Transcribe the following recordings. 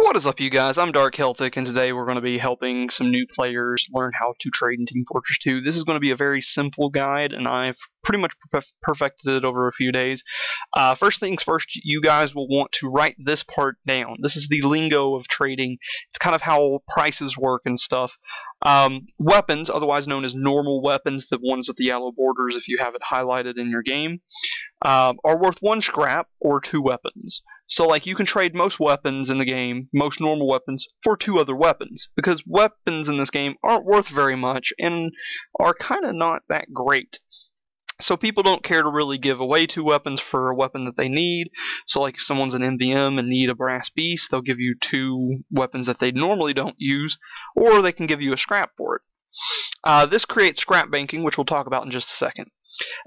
What is up, you guys? I'm Dark Celtic, and today we're going to be helping some new players learn how to trade in Team Fortress 2. This is going to be a very simple guide, and I've pretty much perfected it over a few days. First things first, you guys will want to write this part down. This is the lingo of trading. It's kind of how prices work and stuff. Weapons, otherwise known as normal weapons, the ones with the yellow borders if you have it highlighted in your game, are worth 1 scrap or 2 weapons. So like you can trade most weapons in the game, most normal weapons, for 2 other weapons, because weapons in this game aren't worth very much and are kind of not that great. So people don't care to really give away 2 weapons for a weapon that they need. So like if someone's an MVM and need a brass beast, they'll give you 2 weapons that they normally don't use, or they can give you a scrap for it. This creates scrap banking, which we'll talk about in just a second.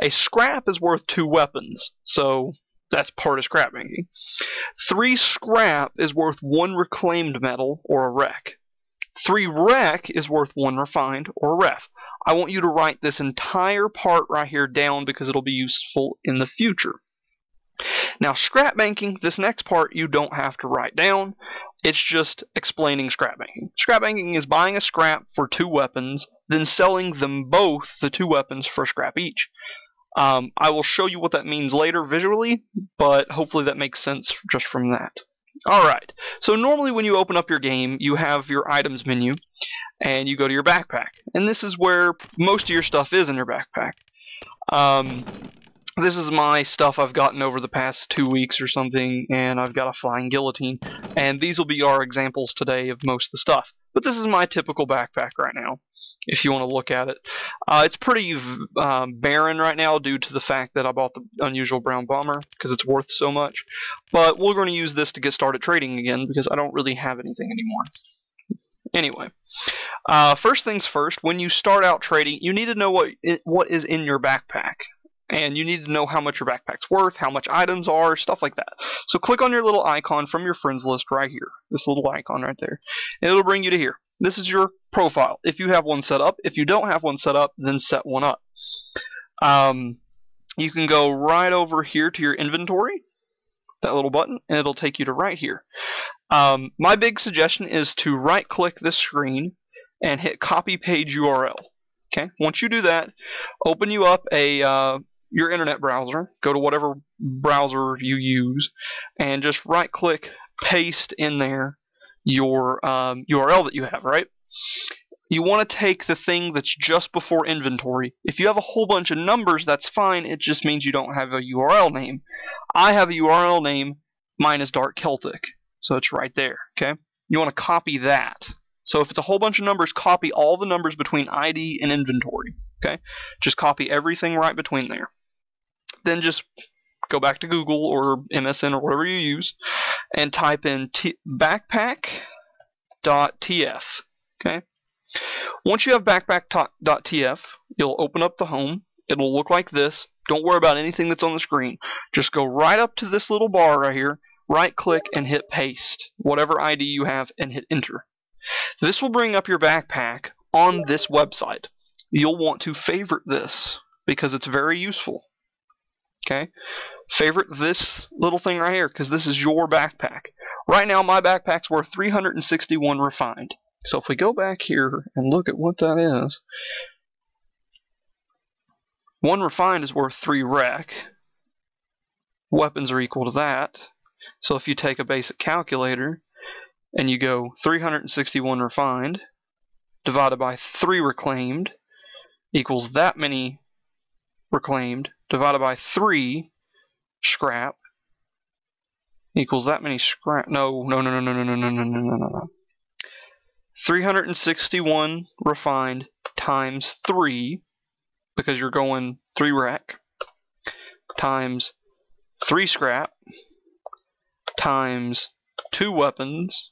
A scrap is worth 2 weapons, so that's part of scrap banking. 3 scrap is worth 1 reclaimed metal or a wreck. 3 wreck is worth 1 refined or a ref. I want you to write this entire part right here down because it'll be useful in the future. Now, scrap banking, this next part you don't have to write down. It's just explaining scrap banking. Scrap banking is buying a scrap for 2 weapons, then selling them both, the 2 weapons, for a scrap each. I will show you what that means later visually, but hopefully that makes sense just from that. Alright, so normally when you open up your game, you have your items menu, and you go to your backpack. And this is where most of your stuff is in your backpack. This is my stuff I've gotten over the past 2 weeks or something, and I've got a flying guillotine. And these will be our examples today of most of the stuff. But this is my typical backpack right now, if you want to look at it. It's pretty barren right now due to the fact that I bought the unusual brown bomber, because it's worth so much. But we're going to use this to get started trading again, because I don't really have anything anymore. Anyway, first things first, when you start out trading, you need to know what is in your backpack. And you need to know how much your backpack's worth, how much items are, stuff like that. So click on your little icon from your friends list right here. This little icon right there. And it'll bring you to here. This is your profile. If you have one set up. If you don't have one set up, then set one up. You can go right over here to your inventory, that little button, and it'll take you to right here. My big suggestion is to right-click this screen and hit copy page URL. Okay. Once you do that, open you up your internet browser, go to whatever browser you use, and just right-click, paste in there your URL that you have, right? You want to take the thing that's just before inventory. If you have a whole bunch of numbers, that's fine. It just means you don't have a URL name. I have a URL name. Mine is Dark Celtic, so it's right there, okay? You want to copy that. So if it's a whole bunch of numbers, copy all the numbers between ID and inventory, okay? Just copy everything right between there. Then just go back to Google or MSN or whatever you use and type in backpack.tf. Okay? Once you have backpack.tf, you'll open up the home. It'll look like this. Don't worry about anything that's on the screen. Just go right up to this little bar right here, right click and hit paste, whatever ID you have, and hit enter. This will bring up your backpack on this website. You'll want to favorite this because it's very useful. Okay, favorite this little thing right here because this is your backpack. Right now my backpack's worth 361 refined. So if we go back here and look at what that is, 1 refined is worth 3 wreck. Weapons are equal to that. So if you take a basic calculator and you go 361 refined divided by 3 reclaimed equals that many reclaimed divided by 3 scrap equals that many scrap. No. 361 refined times 3, because you're going 3 wreck, times 3 scrap times 2 weapons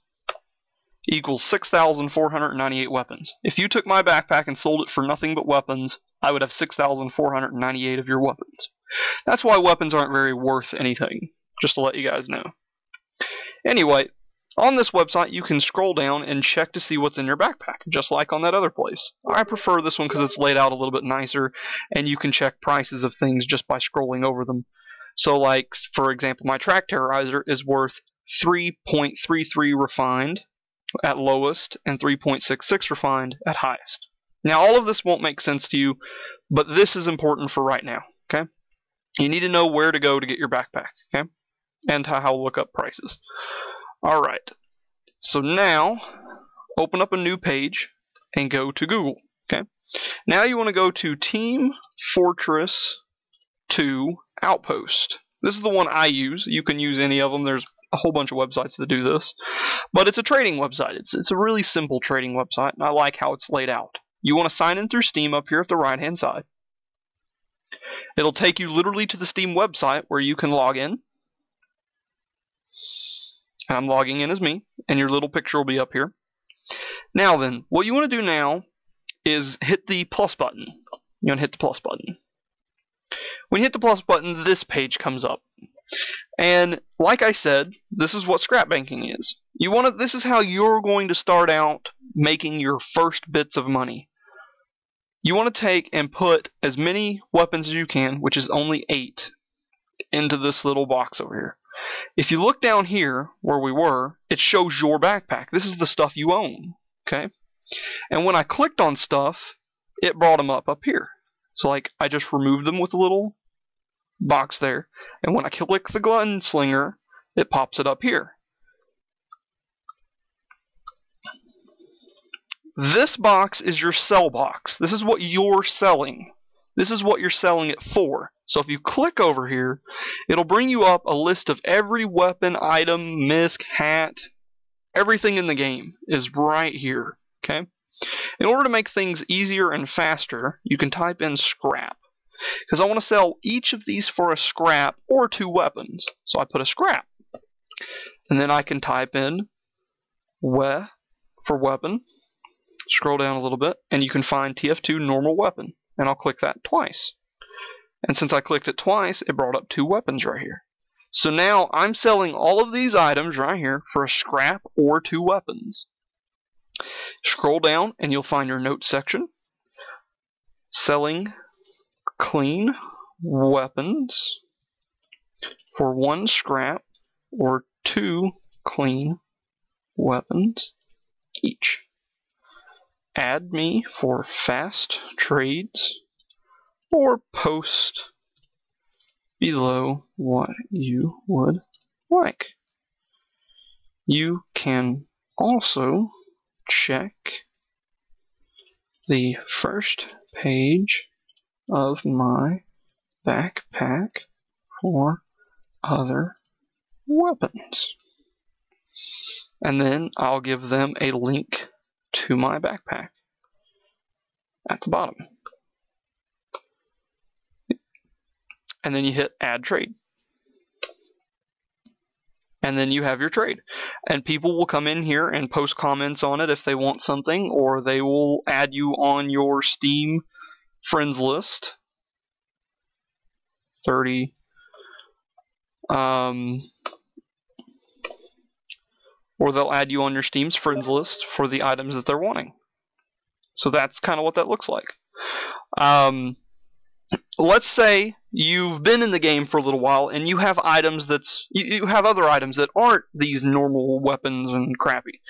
equals 6,498 weapons. If you took my backpack and sold it for nothing but weapons, I would have 6,498 of your weapons. That's why weapons aren't very worth anything, just to let you guys know. Anyway, on this website you can scroll down and check to see what's in your backpack, just like on that other place. I prefer this one because it's laid out a little bit nicer, and you can check prices of things just by scrolling over them. So like, for example, my track terrorizer is worth 3.33 refined at lowest, and 3.66 refined at highest. Now, all of this won't make sense to you, but this is important for right now, okay? You need to know where to go to get your backpack, okay? And how to look up prices. All right, so now open up a new page and go to Google, okay? Now you want to go to Team Fortress 2 Outpost. This is the one I use. You can use any of them. There's a whole bunch of websites that do this, but it's a trading website. It's a really simple trading website, and I like how it's laid out. You want to sign in through Steam up here at the right hand side. It'll take you literally to the Steam website where you can log in. I'm logging in as me, and your little picture will be up here. Now then, what you want to do now is hit the plus button. You want to hit the plus button. When you hit the plus button, this page comes up. And like I said, this is what scrap banking is. This is how you're going to start out making your first bits of money. You want to take and put as many weapons as you can, which is only 8, into this little box over here. If you look down here where we were, it shows your backpack. This is the stuff you own, okay? And when I clicked on stuff, it brought them up here. So like I just removed them with a little box there, and when I click the gunslinger, it pops it up here. This box is your sell box. This is what you're selling. This is what you're selling it for. So if you click over here, it'll bring you up a list of every weapon, item, misc, hat, everything in the game is right here, okay? In order to make things easier and faster, you can type in scrap, because I want to sell each of these for a scrap or 2 weapons. So I put a scrap, and then I can type in for weapon, scroll down a little bit, and you can find TF2 normal weapon, and I'll click that twice. And since I clicked it twice, it brought up 2 weapons right here. So now I'm selling all of these items right here for a scrap or 2 weapons. Scroll down and you'll find your notes section. Selling clean weapons for 1 scrap or 2 clean weapons each. Add me for fast trades or post below what you would like. You can also check the first page of my backpack for other weapons. And then I'll give them a link to my backpack at the bottom. And then you hit add trade. And then you have your trade. And people will come in here and post comments on it if they want something, or they will add you on your Steam friends list. 30. Or they'll add you on your Steam's friends list for the items that they're wanting. So that's kind of what that looks like. Let's say you've been in the game for a little while and you have items you have other items that aren't these normal weapons and crappy.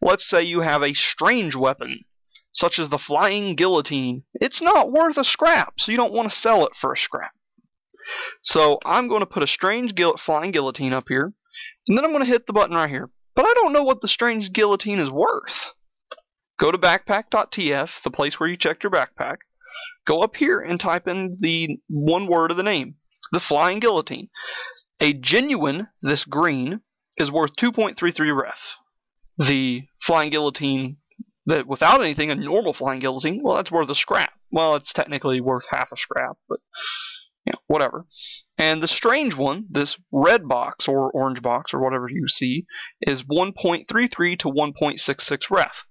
Let's say you have a strange weapon, such as the flying guillotine. It's not worth a scrap, so you don't want to sell it for a scrap. So I'm going to put a strange flying guillotine up here, and then I'm going to hit the button right here. But I don't know what the strange guillotine is worth. Go to backpack.tf, the place where you checked your backpack. Go up here and type in the one word of the name, the flying guillotine. A genuine, this green, is worth 2.33 ref. The flying guillotine that without anything, a normal flying guillotine, well, that's worth a scrap. Well, it's technically worth half a scrap, but whatever. And the strange one, this red box or orange box or whatever you see, is 1.33 to 1.66 ref.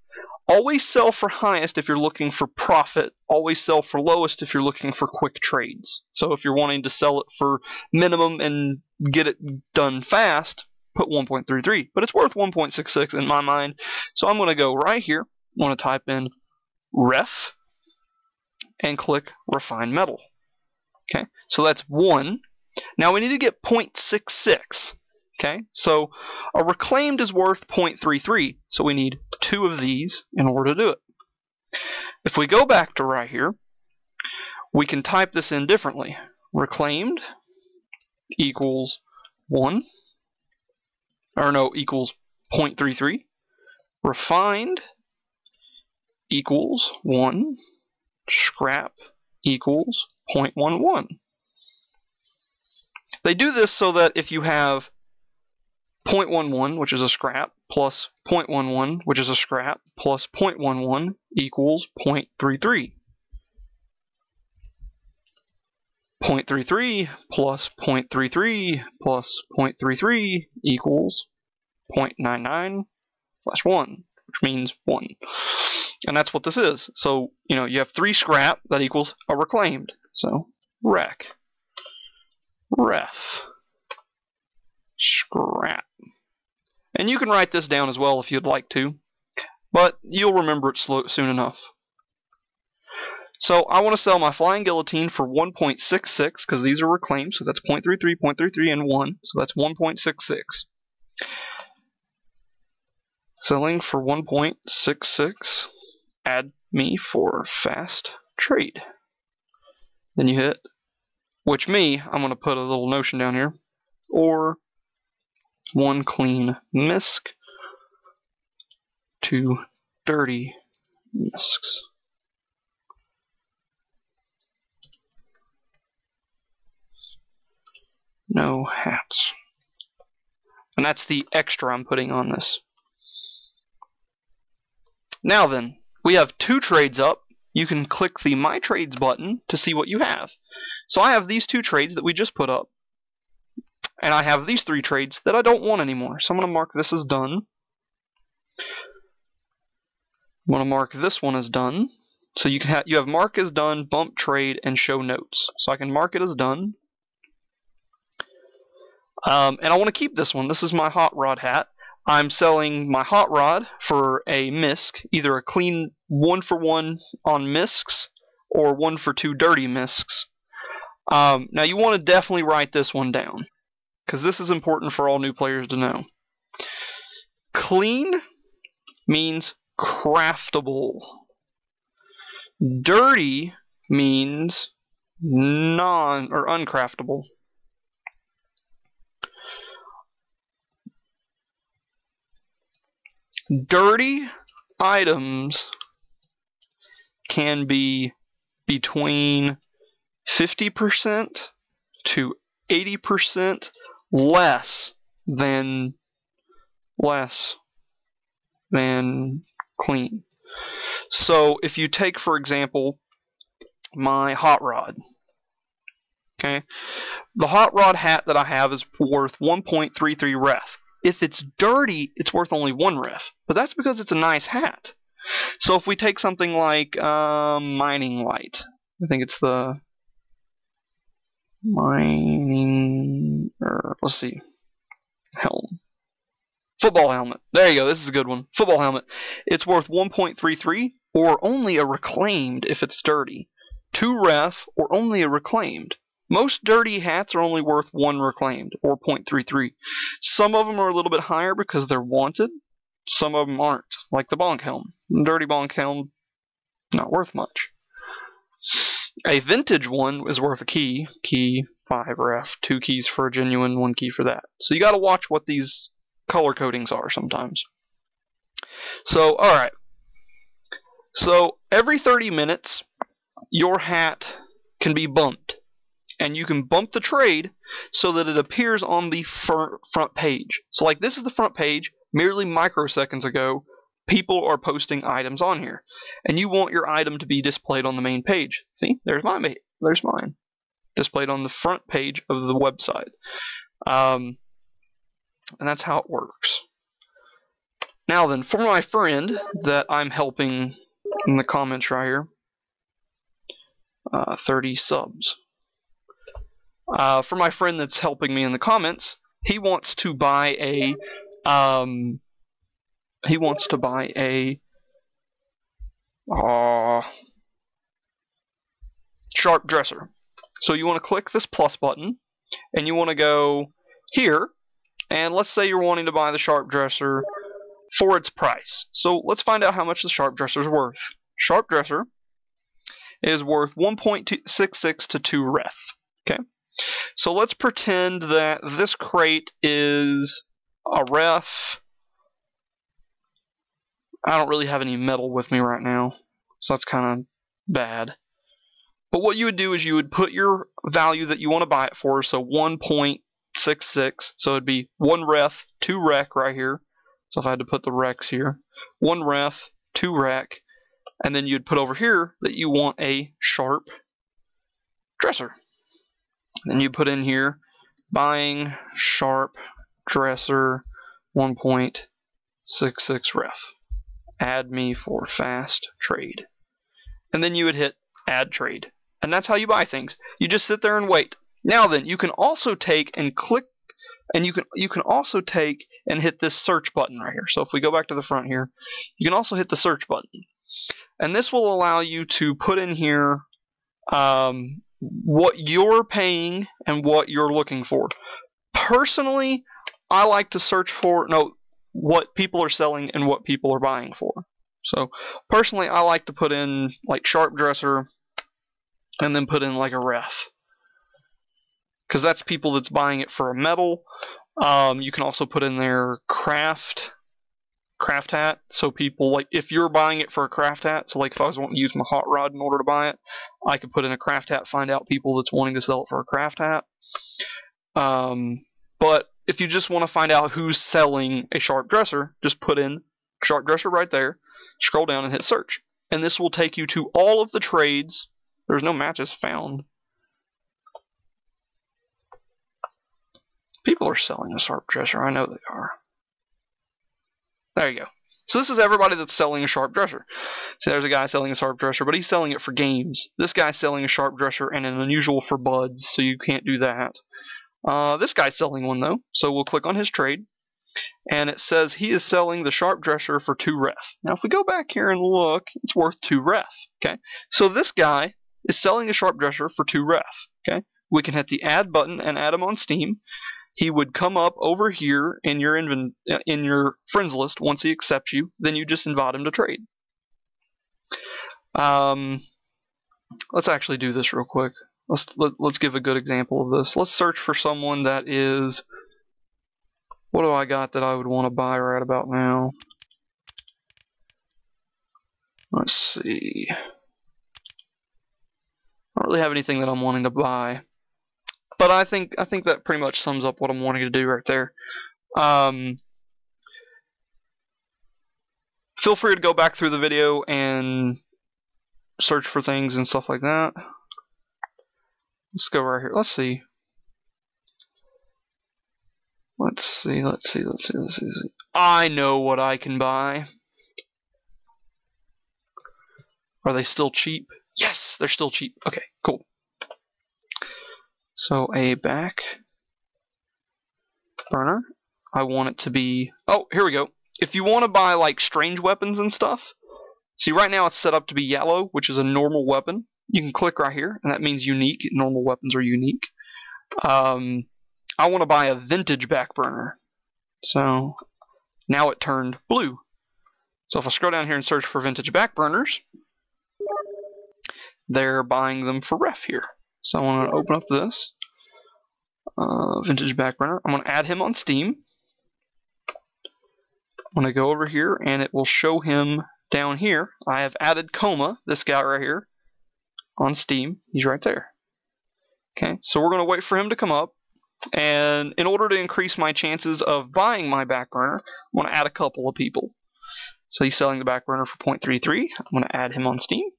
Always sell for highest if you're looking for profit. Always sell for lowest if you're looking for quick trades. So if you're wanting to sell it for minimum and get it done fast, put 1.33. But it's worth 1.66 in my mind. So I'm going to go right here. I want to type in ref and click refine metal. Okay, so that's 1. Now we need to get 0.66. Okay, so a reclaimed is worth 0.33, so we need 2 of these in order to do it. If we go back to right here, we can type this in differently. Reclaimed equals 1, or no, equals 0.33. Refined equals 1. Scrap equals 0.11. They do this so that if you have 0.11, which is a scrap, plus 0.11, which is a scrap, plus 0.11 equals 0.33. 0.33 plus 0.33 plus 0.33 equals 0.99/1, which means 1. And that's what this is. So, you have 3 scrap, that equals a reclaimed. So, ref, scrap. And you can write this down as well if you'd like to, but you'll remember it soon enough. So I want to sell my flying guillotine for 1.66 because these are reclaimed, so that's 0.33, 0.33, and 1, so that's 1.66. Selling for 1.66. Add me for fast trade. Then you hit, I'm going to put a little notion down here, or 1 clean misc, 2 dirty miscs. No hats. And that's the extra I'm putting on this. Now then, we have 2 trades up. You can click the My Trades button to see what you have. So I have these 2 trades that we just put up. And I have these 3 trades that I don't want anymore. So I'm going to mark this as done. I'm going to mark this one as done. So you have mark as done, bump trade, and show notes. So I can mark it as done. And I want to keep this one. This is my hot rod hat. I'm selling my hot rod for a misc, either a clean 1-for-1 on miscs or 1-for-2 dirty miscs. Now you want to definitely write this one down because this is important for all new players to know. Clean means craftable. Dirty means uncraftable. Dirty items can be between 50% to 80% less than clean. So if you take, for example, my hot rod, okay, the hot rod hat that I have is worth 1.33 ref. If it's dirty, it's worth only 1 ref, but that's because it's a nice hat. So if we take something like mining light, I think it's the mining, let's see, helm. Football helmet. There you go, this is a good one. Football helmet. It's worth 1.33 or only a reclaimed if it's dirty. 2 ref or only a reclaimed. Most dirty hats are only worth 1 reclaimed, or 0.33. Some of them are a little bit higher because they're wanted. Some of them aren't, like the bonk helm. Dirty bonk helm, not worth much. A vintage one is worth a key. Key, 5 ref, 2 keys for a genuine, 1 key for that. So you got to watch what these color codings are sometimes. So, alright. So, every 30 minutes, your hat can be bumped. And you can bump the trade so that it appears on the front page. So like this is the front page. Merely microseconds ago, people are posting items on here. And you want your item to be displayed on the main page. See, there's mine. Displayed on the front page of the website. And that's how it works. Now then, for my friend that I'm helping in the comments right here, 30 subs. For my friend that's helping me in the comments, he wants to buy a sharp dresser. So you want to click this plus button and you want to go here And let's say you're wanting to buy the sharp dresser for its price. So let's find out how much the sharp dresser is worth. Sharp dresser is worth 1.66 to 2 ref. Okay. So let's pretend that this crate is a ref. I don't really have any metal with me right now, so that's kind of bad. But what you would do is you would put your value that you want to buy it for, so 1.66, so it'd be 1 ref, 2 rec right here. So if I had to put the recs here, 1 ref, 2 rec, and then you'd put over here that you want a sharp dresser. Then you put in here buying sharp dresser 1.66 ref. Add me for fast trade. And then you would hit add trade. And that's how you buy things. You just sit there and wait. Now then, you can also take and click, and you can also take and hit this search button right here. So if we go back to the front here, you can also hit the search button. And this will allow you to put in here what you're paying and what you're looking for. Personally, I like to search for what people are selling and what people are buying for. So personally, I like to put in like sharp dresser and then put in like a ref, because that's people that's buying it for a metal. You can also put in there craft hat, so people, like if you're buying it for a craft hat, so like if I was wanting to use my hot rod in order to buy it, I could put in a craft hat, find out people that's wanting to sell it for a craft hat. But if you just want to find out who's selling a sharp dresser, just put in sharp dresser right there, scroll down and hit search, and this will take you to all of the trades. There's no matches found. People are selling a sharp dresser, I know they are. There you go. So this is everybody that's selling a sharp dresser. See, there's a guy selling a sharp dresser, but he's selling it for games. This guy's selling a sharp dresser and an unusual for buds, so you can't do that. This guy's selling one though, so we'll click on his trade, and it says he is selling the sharp dresser for 2 ref. Now if we go back here and look, it's worth 2 ref. Okay, so this guy is selling a sharp dresser for 2 ref. Okay, we can hit the add button and add him on Steam. He would come up over here in your friends list once he accepts you. Then you just invite him to trade. Let's actually do this real quick. Let's give a good example of this. Let's search for someone that is. What do I got that I would want to buy right about now? Let's see. I don't really have anything that I'm wanting to buy, but I think that pretty much sums up what I'm wanting to do right there. Feel free to go back through the video and search for things and stuff like that. Let's go right here. Let's see. I know what I can buy. Are they still cheap? Yes, they're still cheap. Okay, cool. So a back burner. I want it to be. Oh, here we go. If you want to buy like strange weapons and stuff, see right now it's set up to be yellow, which is a normal weapon. You can click right here, and that means unique. Normal weapons are unique. I want to buy a vintage back burner. So now it turned blue. So if I scroll down here and search for vintage back burners, they're buying them for ref here. So I want to open up this vintage back burner. I'm going to add him on Steam. I'm going to go over here and it will show him down here. I have added Coma, this guy right here, on Steam. He's right there. Okay, so we're going to wait for him to come up. And in order to increase my chances of buying my back burner, I'm going to add a couple of people. So he's selling the back burner for 0.33. I'm going to add him on Steam.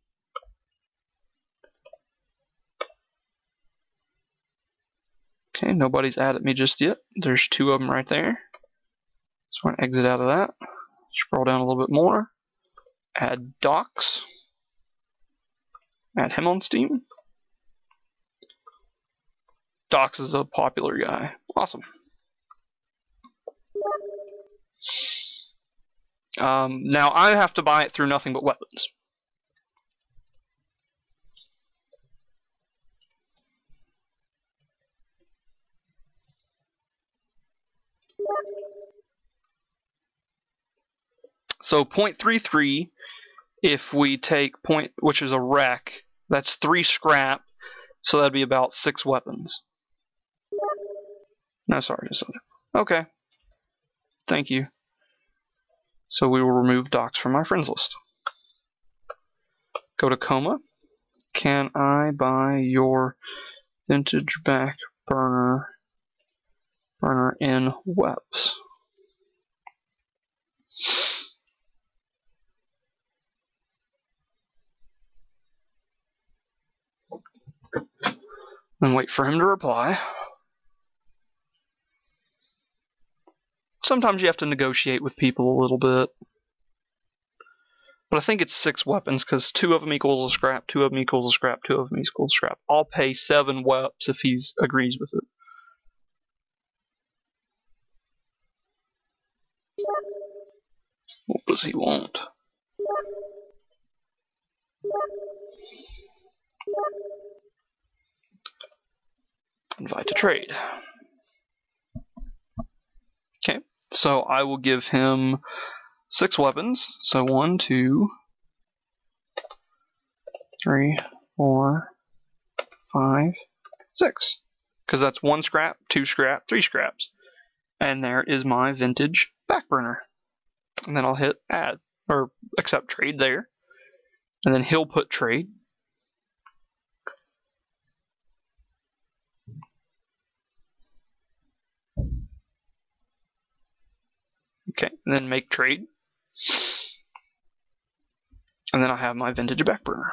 Okay, nobody's added me just yet. There's 2 of them right there. So we're going to exit out of that. Scroll down a little bit more. Add Docs. Add him on Steam. Docs is a popular guy. Awesome. Now I have to buy it through nothing but weapons. So 0.33, if we take which is a wreck, that's 3 scrap, so that'd be about 6 weapons. No, sorry, just okay. Thank you. So we will remove docs from my friends list. Go to coma. Can I buy your vintage back burner in webs? And wait for him to reply. Sometimes you have to negotiate with people a little bit. But I think it's 6 weapons, because 2 of them equals a scrap, 2 of them equals a scrap, 2 of them equals a scrap. I'll pay 7 weps if he agrees with it. What does he want? Invite to trade. Okay, so I will give him 6 weapons. So 1, 2, 3, 4, 5, 6. Because that's 1 scrap, 2 scrap, 3 scraps. And there is my vintage backburner. And then I'll hit add, or accept trade there. And then he'll put trade. Okay, and then make trade. And then I have my vintage backburner.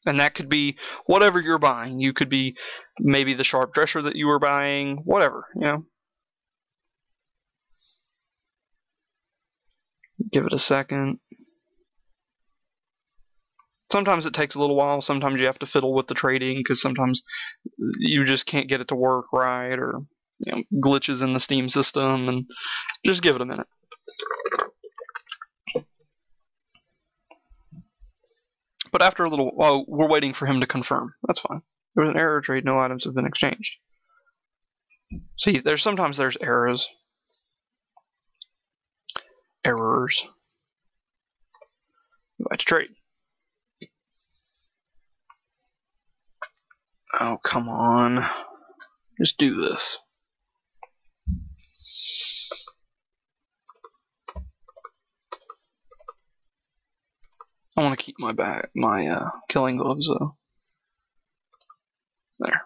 And that could be whatever you're buying. You could be maybe the sharp dresser that you were buying, whatever, you know. Give it a second. Sometimes it takes a little while. Sometimes you have to fiddle with the trading because sometimes you just can't get it to work right, or glitches in the Steam system, and just give it a minute. But after a little while, we're waiting for him to confirm. That's fine. There was an error trade. No items have been exchanged. See, sometimes there's errors. Errors. Invite to trade. Oh, come on. Just do this. I want to keep my killing gloves though. There.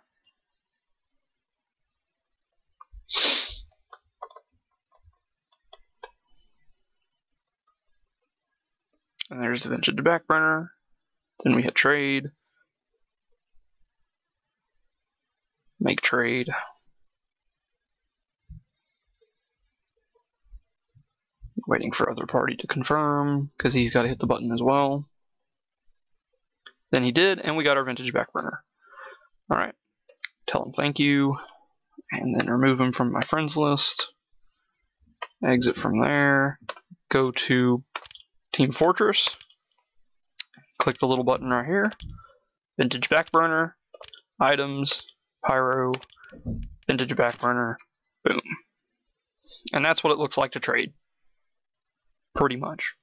And there's the vintage backburner. Then we hit trade. Make trade. Waiting for other party to confirm, because he's got to hit the button as well. Then he did, and we got our vintage backburner. Alright. Tell him thank you, and then remove him from my friends list. Exit from there. Go to Team Fortress. Click the little button right here. Vintage backburner. Items. Pyro. Vintage backburner. Boom. And that's what it looks like to trade. Pretty much.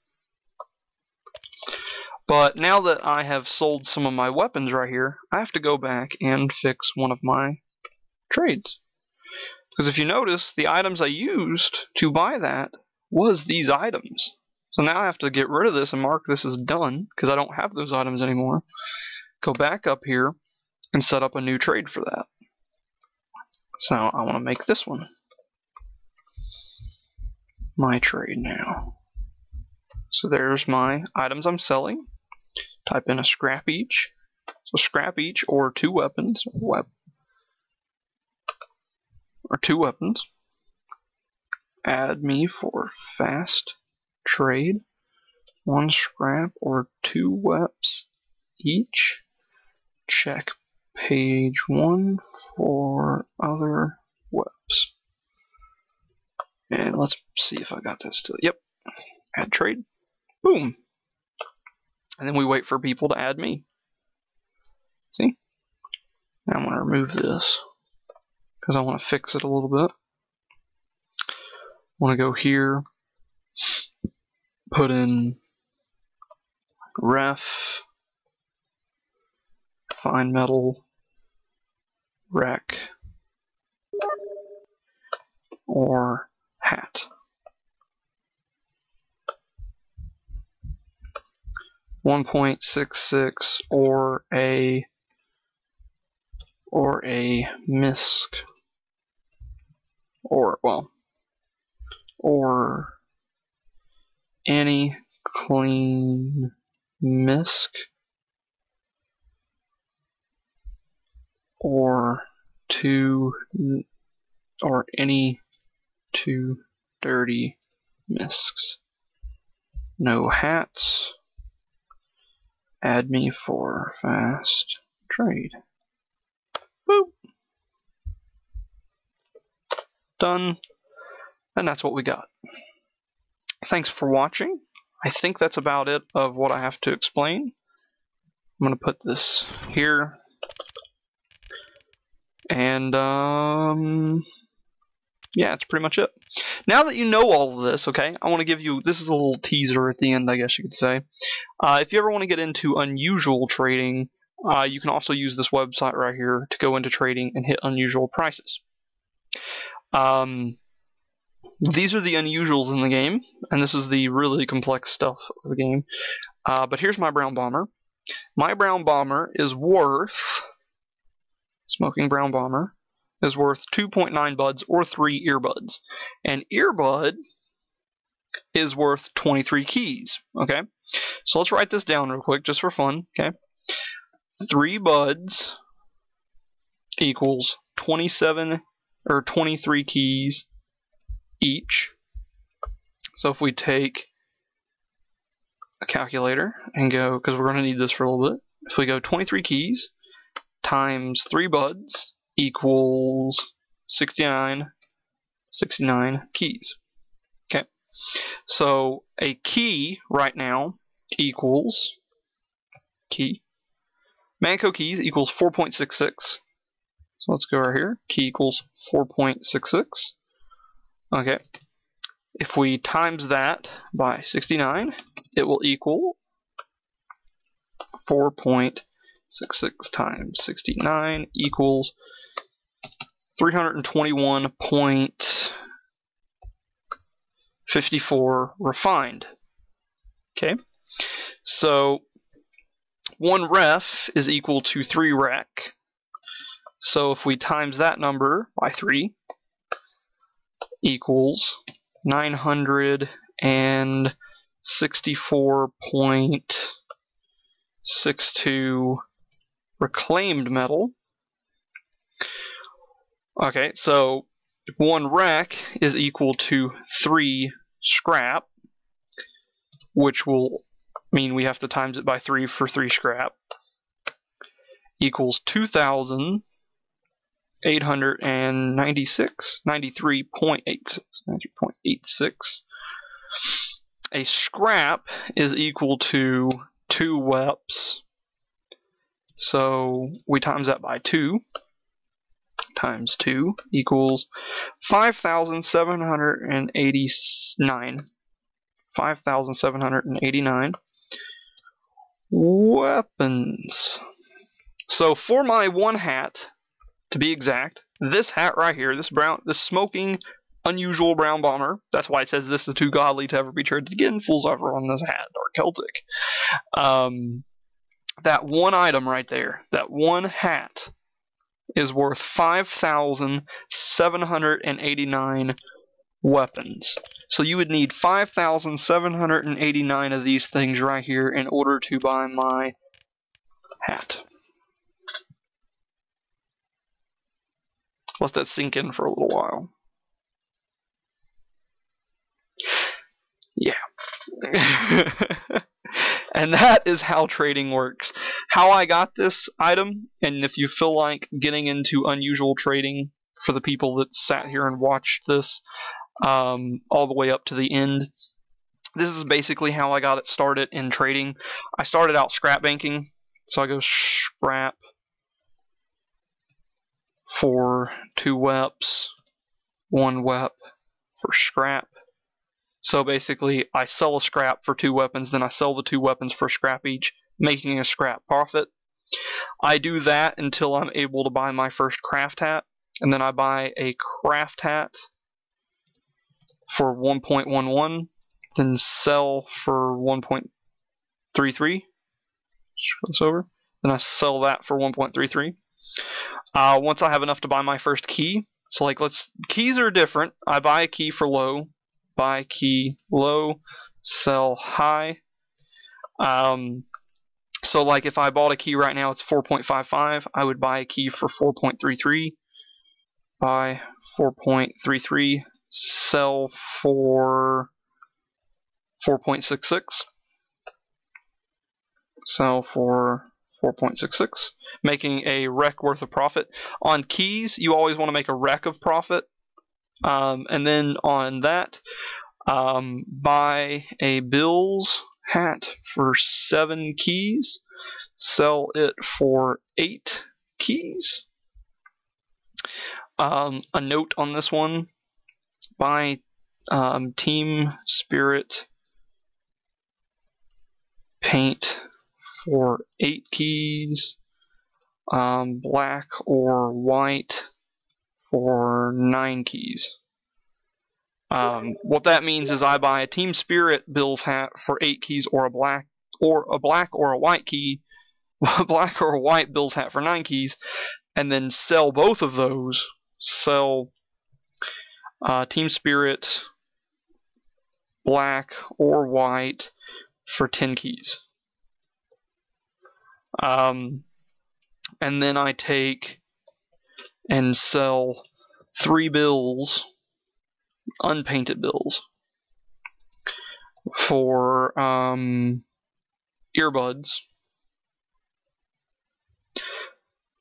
But now that I have sold some of my weapons right here, I have to go back and fix one of my trades. Because if you notice, the items I used to buy that was these items. So now I have to get rid of this and mark this as done, because I don't have those items anymore. Go back up here and set up a new trade for that. So I want to make this one my trade now. So there's my items I'm selling. Type in a scrap each. So scrap each, or 2 weapons, or 2 weapons. Add me for fast trade. 1 scrap or 2 weps each. Check page 1 for other weps. And let's see if I got this still. Yep. Add trade. Boom. And then we wait for people to add me. See? Now I'm going to remove this because I want to fix it a little bit. want to go here, put in ref, find metal, rec, or hat. 1.66 or a misc, or any clean misc, or any two dirty miscs. No hats. Add me for fast trade. Boop. Done. And that's what we got. Thanks for watching. I think that's about it of what I have to explain. I'm going to put this here. And, yeah, that's pretty much it. Now that you know all of this, okay, I want to give you, this is a little teaser at the end, I guess you could say. If you ever want to get into unusual trading, you can also use this website right here to go into trading and hit unusual prices. These are the unusuals in the game, and this is the really complex stuff of the game. But here's my brown bomber. My brown bomber is worth, smoking brown bomber, is worth 2.9 buds or 3 earbuds. And earbud is worth 23 keys, okay? So let's write this down real quick just for fun, okay? 3 buds equals 27 or 23 keys each. So if we take a calculator and go, because we're going to need this for a little bit, if we go 23 keys times 3 buds equals 69 keys. Okay, so a key right now equals Manco keys equals 4.66. So let's go right here. Key equals 4.66. Okay, if we times that by 69, it will equal 4.66 times 69 equals 321.54 refined. Okay, so 1 ref is equal to 3 rec. So if we times that number by 3, equals 964.62 reclaimed metal. Okay, so 1 rec is equal to 3 scrap, which will mean we have to times it by 3 for 3 scrap, equals 93.86. A scrap is equal to 2 weps, so we times that by 2, times 2 equals 5,789. 5,789 weapons. So for my 1 hat, to be exact, this hat right here, this smoking unusual brown bomber, that's why it says this is too godly to ever be traded again, fools ever on this hat, or Celtic. That 1 item right there, that 1 hat, is worth 5,789 weapons. So you would need 5,789 of these things right here in order to buy my hat. Let that sink in for a little while. Yeah. And that is how trading works. How I got this item, and if you feel like getting into unusual trading for the people that sat here and watched this all the way up to the end, this is basically how I got it started in trading. I started out scrap banking, so I go scrap for 2 weps, 1 wep, for scrap. So basically, I sell a scrap for 2 weapons, then I sell the 2 weapons for scrap each, making a scrap profit. I do that until I'm able to buy my first craft hat, and then I buy a craft hat for 1.11, then sell for 1.33. This over. Then I sell that for 1.33. Once I have enough to buy my first key, so like keys are different. I buy a key for low, buy key low, sell high. So like if I bought a key right now, it's 4.55. I would buy a key for 4.33, buy 4.33, sell for 4.66, sell for 4.66, making a rec worth of profit. On keys, you always want to make a rec of profit. And then on that, buy a Bills hat for 7 keys, sell it for 8 keys. A note on this one, buy Team Spirit paint for 8 keys, black or white for 9 keys. What that means is I buy a Team Spirit Bills hat for 8 keys, or a black or a white key, black or a white Bills hat for 9 keys, and then sell both of those. Sell Team Spirit black or white for 10 keys. And then I take and sell 3 bills, unpainted bills, for earbuds.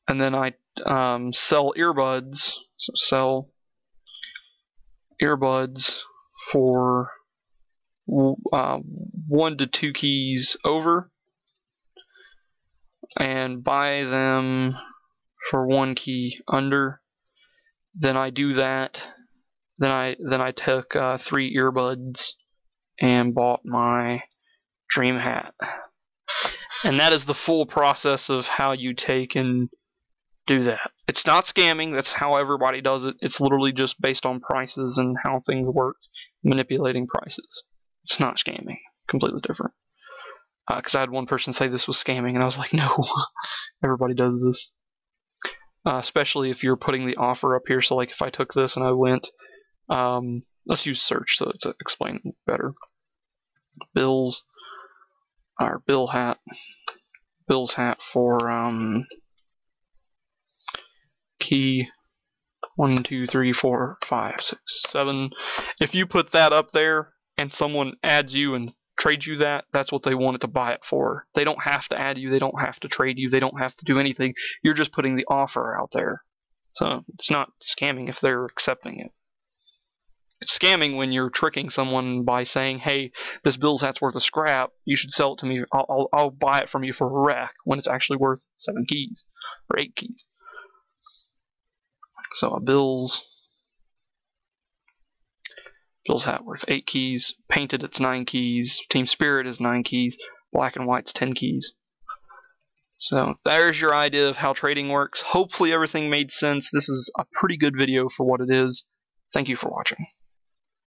And then I sell earbuds, so sell earbuds for 1 to 2 keys over, and buy them for 1 key under. Then I do that. Then I took 3 earbuds and bought my dream hat. And that is the full process of how you take and do that. It's not scamming. That's how everybody does it. It's literally just based on prices and how things work, manipulating prices. It's not scamming. Completely different. Because I had one person say this was scamming, and I was like, no, everybody does this. Especially if you're putting the offer up here. So like if I took this and I went, let's use search so it's explained better. Bills, our Bills hat for key 1, 2, 3, 4, 5, 6, 7. If you put that up there and someone adds you and trade you that, that's what they wanted to buy it for. They don't have to add you, they don't have to trade you, they don't have to do anything. You're just putting the offer out there. So it's not scamming if they're accepting it. It's scamming when you're tricking someone by saying, hey, this Bills hat's worth a scrap, you should sell it to me, I'll buy it from you for a rec, when it's actually worth 7 keys or 8 keys. So a Bills hat worth 8 keys, painted it's 9 keys, Team Spirit is 9 keys, black and white's 10 keys. So there's your idea of how trading works. Hopefully everything made sense. This is a pretty good video for what it is. Thank you for watching.